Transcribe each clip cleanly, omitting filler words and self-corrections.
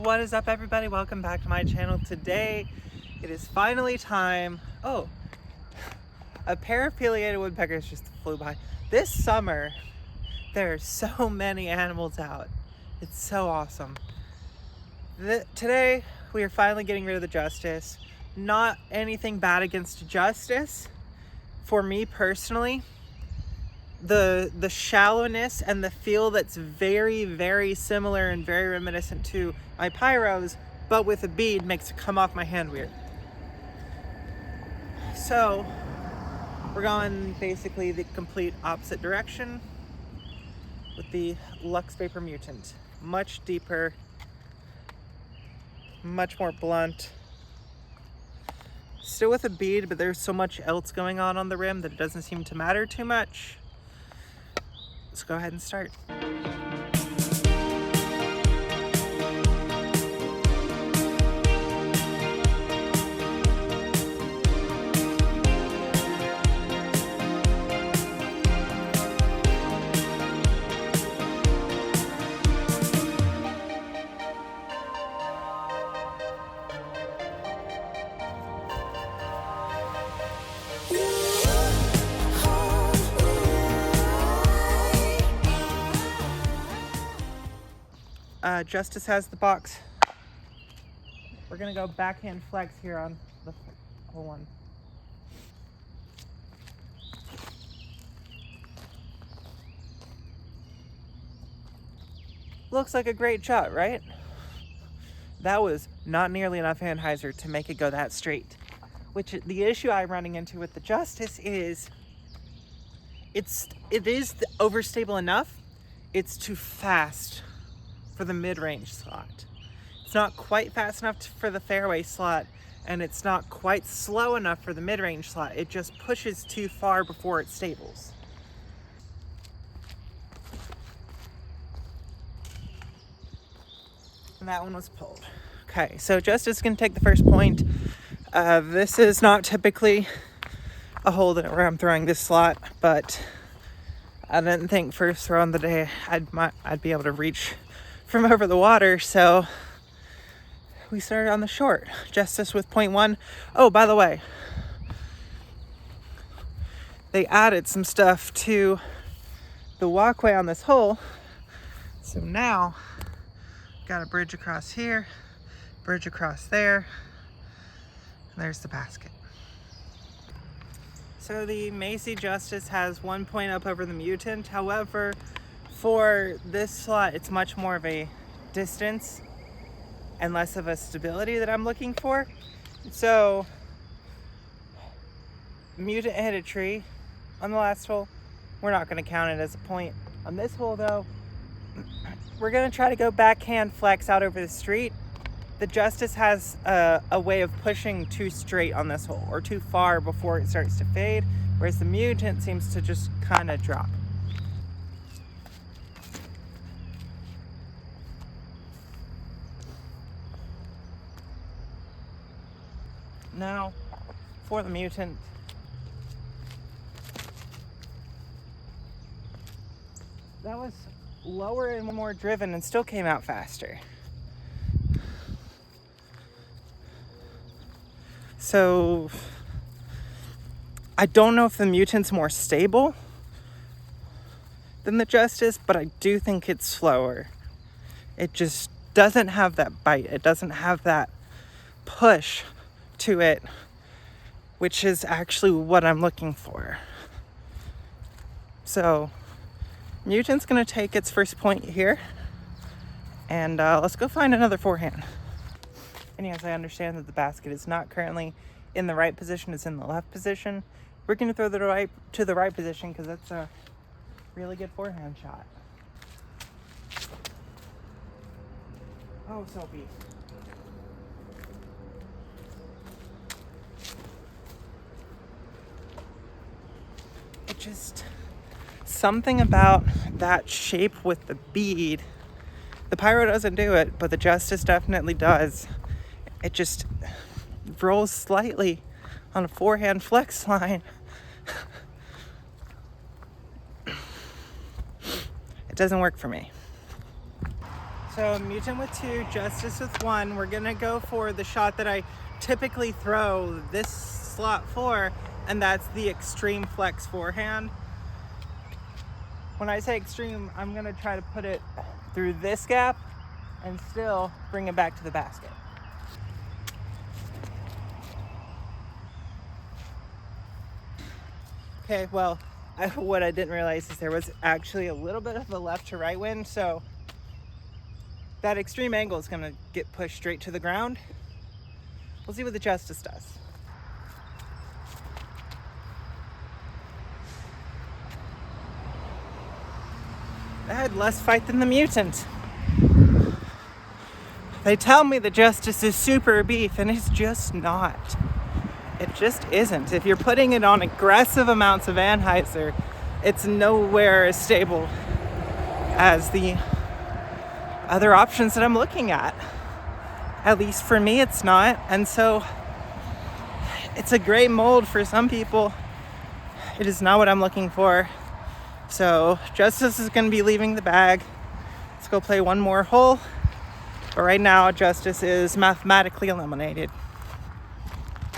What is up, everybody? Welcome back to my channel. Today it is finally time. Oh, a pair of pileated woodpeckers just flew by. This summer there are so many animals out. It's so awesome. Today we are finally getting rid of the Justice. Not anything bad against Justice. For me personally, the shallowness and the feel that's very similar and very reminiscent to my Pyros, but with a bead, makes it come off my hand weird. So we're going basically the complete opposite direction with the Lux Vapor Mutant. Much deeper, much more blunt. Still with a bead, but there's so much else going on the rim that it doesn't seem to matter too much. Let's go ahead and start. Justice has the box. We're gonna go backhand flex here on the whole one. Looks like a great shot, right? That was not nearly enough anhyzer to make it go that straight. Which the issue I'm running into with the Justice is it is overstable enough. It's too fast for the mid-range slot. It's not quite fast enough for the fairway slot, and it's not quite slow enough for the mid-range slot. It just pushes too far before it stables. And that one was pulled. Okay, so Justice can take the first point. This is not typically a hole where I'm throwing this slot, but I didn't think first throw on the day I'd be able to reach from over the water, so we started on the short. Justice with 0.1. Oh, by the way, they added some stuff to the walkway on this hole, so now got a bridge across here, bridge across there, and there's the basket. So the Macy Justice has 1 point up over the Mutant. However, for this slot, it's much more of a distance and less of a stability that I'm looking for. So, Mutant hit a tree on the last hole. We're not going to count it as a point. On this hole, though, we're going to try to go backhand flex out over the street. The Justice has a way of pushing too straight on this hole, or too far before it starts to fade, whereas the Mutant seems to just kind of drop. Now, for the Mutant, that was lower and more driven and still came out faster. So, I don't know if the Mutant's more stable than the Justice, but I do think it's slower. It just doesn't have that bite. It doesn't have that push to it, which is actually what I'm looking for. So Mutant's gonna take its first point here, and let's go find another forehand. And yes, I understand that the basket is not currently in the right position, it's in the left position. We're gonna throw to the right position because that's a really good forehand shot. Oh, Soapy. Just something about that shape with the bead. The Pyro doesn't do it, but the Justice definitely does. It just rolls slightly on a forehand flex line. It doesn't work for me. So Mutant with 2, Justice with 1. We're gonna go for the shot that I typically throw this slot for, and that's the extreme flex forehand. When I say extreme, I'm gonna try to put it through this gap and still bring it back to the basket. Okay, well, what I didn't realize is there was actually a little bit of a left to right wind, so that extreme angle is gonna get pushed straight to the ground. We'll see what the Justice does. I had less fight than the Mutant. They tell me the Justice is super beef, and it's just not. It just isn't. If you're putting it on aggressive amounts of anhyzer, it's nowhere as stable as the other options that I'm looking at. At least for me, it's not. And so it's a great mold for some people. It is not what I'm looking for. So Justice is going to be leaving the bag. Let's go play one more hole. But right now, Justice is mathematically eliminated.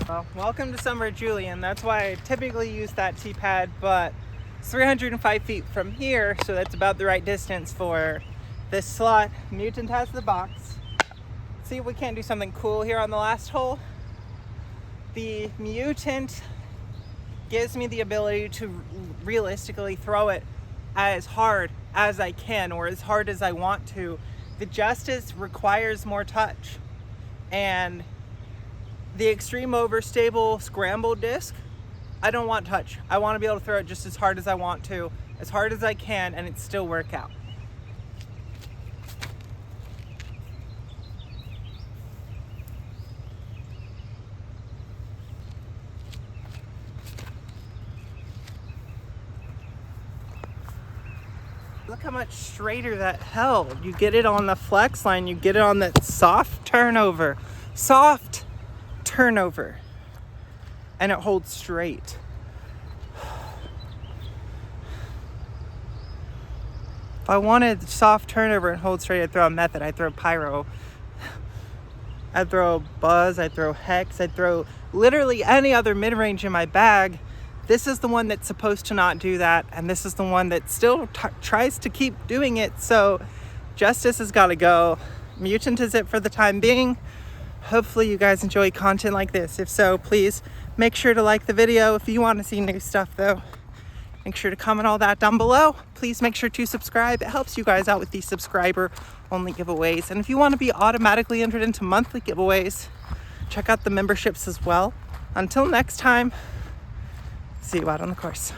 Well, welcome to Summer Julian. That's why I typically use that tee pad, but it's 305 feet from here, so that's about the right distance for this slot. Mutant has the box. See if we can't do something cool here on the last hole. The Mutant gives me the ability to realistically throw it as hard as I can or as hard as I want to. The Justice requires more touch, and the extreme overstable scramble disc, I don't want touch. I want to be able to throw it just as hard as I want to, as hard as I can, and it still work out. Look how much straighter that held. You get it on the flex line, you get it on that soft turnover. Soft turnover. And it holds straight. If I wanted soft turnover and hold straight, I'd throw a method. I'd throw Pyro. I'd throw Buzz, I'd throw Hex, I'd throw literally any other mid-range in my bag. This is the one that's supposed to not do that, and this is the one that still tries to keep doing it, so Justice has got to go. Mutant is it for the time being. Hopefully you guys enjoy content like this. If so, please make sure to like the video. If you want to see new stuff, though, make sure to comment all that down below. Please make sure to subscribe. It helps you guys out with these subscriber-only giveaways, and if you want to be automatically entered into monthly giveaways, check out the memberships as well. Until next time, see you out on the course.